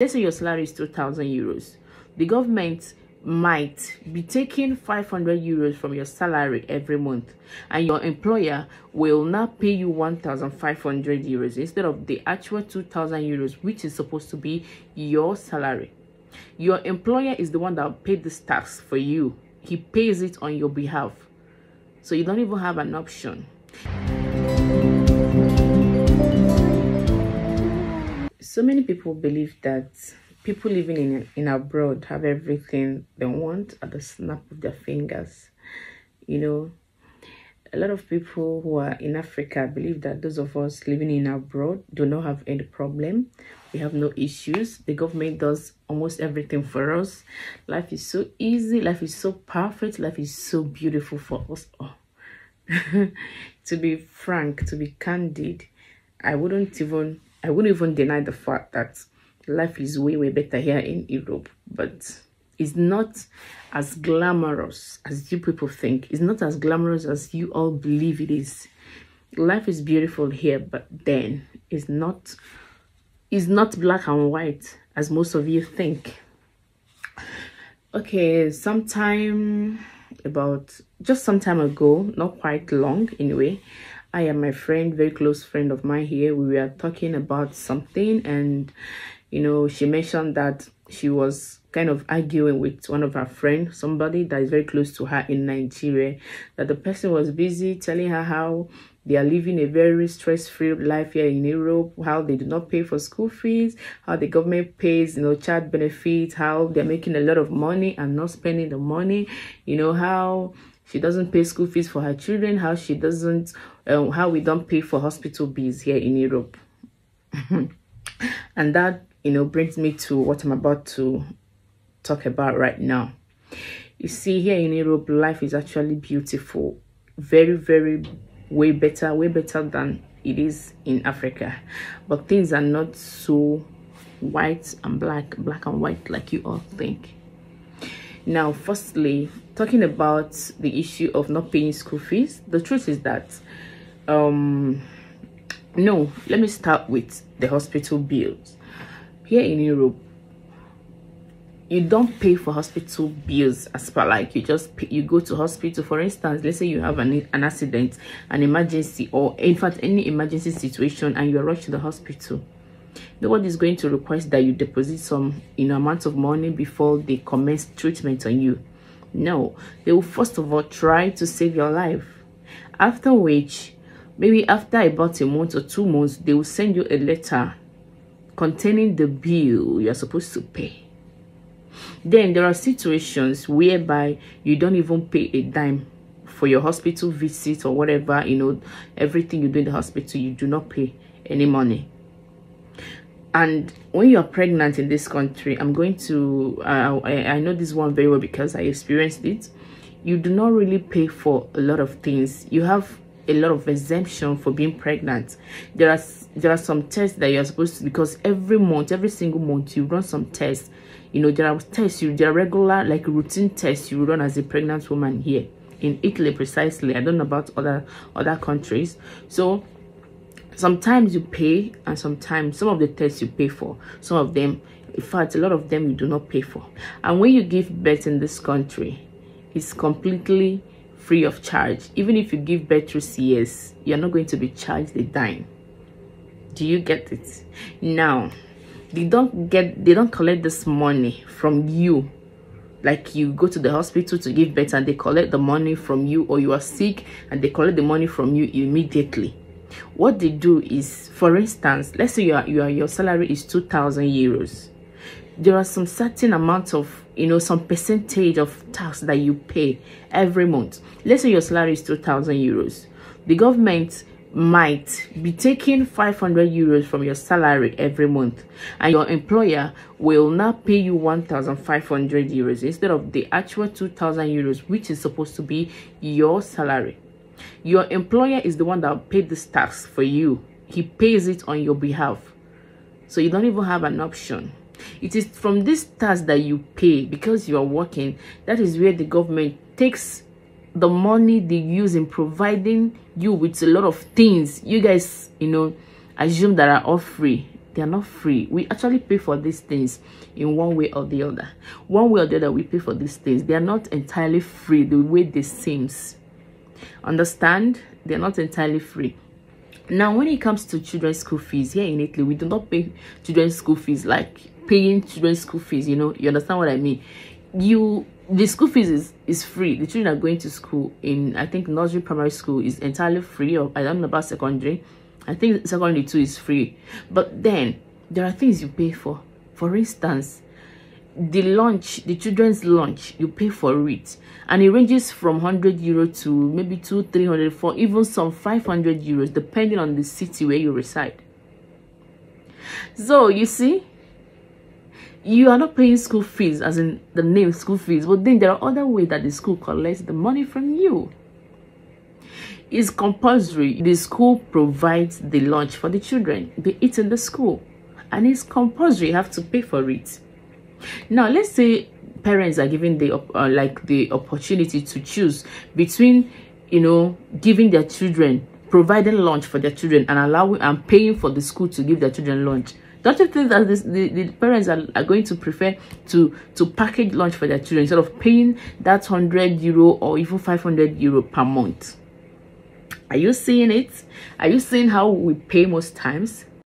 Let's say your salary is 2,000 euros. The government might be taking 500 euros from your salary every month, and your employer will now pay you 1,500 euros instead of the actual 2,000 euros, which is supposed to be your salary. Your employer is the one that paid this tax for you. He pays it on your behalf, so you don't even have an option. So many people believe that people living in abroad have everything they want at the snap of their fingers. You know, a lot of people who are in Africa believe that those of us living in abroad do not have any problem. We have no issues. The government does almost everything for us. Life is so easy. Life is so perfect. Life is so beautiful for us all. To be frank, to be candid, I wouldn't even deny the fact that life is way better here in Europe, but it's not as glamorous as you people think. It's not as glamorous as you all believe it is. Life is beautiful here, but then it's not black and white as most of you think. Okay, some time ago, not quite long anyway, I and my friend, very close friend of mine here, we were talking about something, and you know, she mentioned that she was kind of arguing with one of her friends, somebody that is very close to her in Nigeria, that the person was busy telling her how they are living a very stress-free life here in Europe, how they do not pay for school fees, how the government pays, you know, child benefits, how they're making a lot of money and not spending the money, you know, how she doesn't pay school fees for her children, how she doesn't, how we don't pay for hospital bills here in Europe. And that, you know, brings me to what I'm about to talk about right now. You see, here in Europe, life is actually beautiful. Very way better than it is in Africa. But things are not so white and black and white like you all think. Now, firstly, talking about the issue of not paying school fees, the truth is that no, let me start with the hospital bills. Here in Europe, you don't pay for hospital bills as per like you just pay, you go to hospital. For instance, let's say you have an accident, an emergency, or in fact any emergency situation, and you're rushed to the hospital. Nobody is going to request that you deposit some amount of money before they commence treatment on you. No, they will first of all try to save your life, after which maybe after about a month or 2 months, they will send you a letter containing the bill you're supposed to pay. Then there are situations whereby you don't even pay a dime for your hospital visit or whatever, you know, everything you do in the hospital, you do not pay any money. And when you're pregnant in this country, I'm going to I know this one very well because I experienced it. You do not really pay for a lot of things. You have a lot of exemption for being pregnant. There are some tests that you're supposed to, because every single month you run some tests. You know, there are tests, there are regular, like routine tests you run as a pregnant woman here in Italy precisely. I don't know about other countries. So sometimes you pay, and sometimes some of the tests you pay for, some of them, in fact a lot of them you do not pay for. And when you give birth in this country, it's completely free of charge. Even if you give birth through CS, you're not going to be charged a dime. Do you get it? Now, they don't collect this money from you. Like you go to the hospital to give birth and they collect the money from you, or you are sick and they collect the money from you immediately. What they do is, for instance, let's say your salary is 2,000 euros. There are some certain amount of, you know, some percentage of tax that you pay every month. Let's say your salary is 2,000 euros. The government might be taking 500 euros from your salary every month, and your employer will now pay you 1,500 euros instead of the actual 2,000 euros, which is supposed to be your salary. Your employer is the one that paid this tax for you. He pays it on your behalf, so you don't even have an option. It is from this tax that you pay because you are working, that is where the government takes the money they use in providing you with a lot of things you guys, you know, assume that are all free. They are not free. We actually pay for these things in one way or the other. One way or the other, we pay for these things. They are not entirely free the way they seems. Understand? They are not entirely free. Now, when it comes to children's school fees, here in Italy, we do not pay children's school fees like paying children's school fees. You know, you understand what I mean? The school fees is free. The children are going to school in, I think, nursery, primary school is entirely free, or I don't know about secondary. I think secondary too is free. But then there are things you pay for. For instance, the lunch, the children's lunch, you pay for it, and it ranges from €100 to maybe 200, 300, for even some €500, depending on the city where you reside. So you see, you are not paying school fees as in the name school fees, but then there are other ways that the school collects the money from you. It's compulsory. The school provides the lunch for the children. They eat in the school, and it's compulsory. You have to pay for it. Now, let's say parents are given the the opportunity to choose between, you know, giving their children, providing lunch for their children, and allowing and paying for the school to give their children lunch. Don't you think that the parents are going to prefer to package lunch for their children instead of paying that €100 or even €500 per month? Are you seeing it? Are you seeing how we pay most times?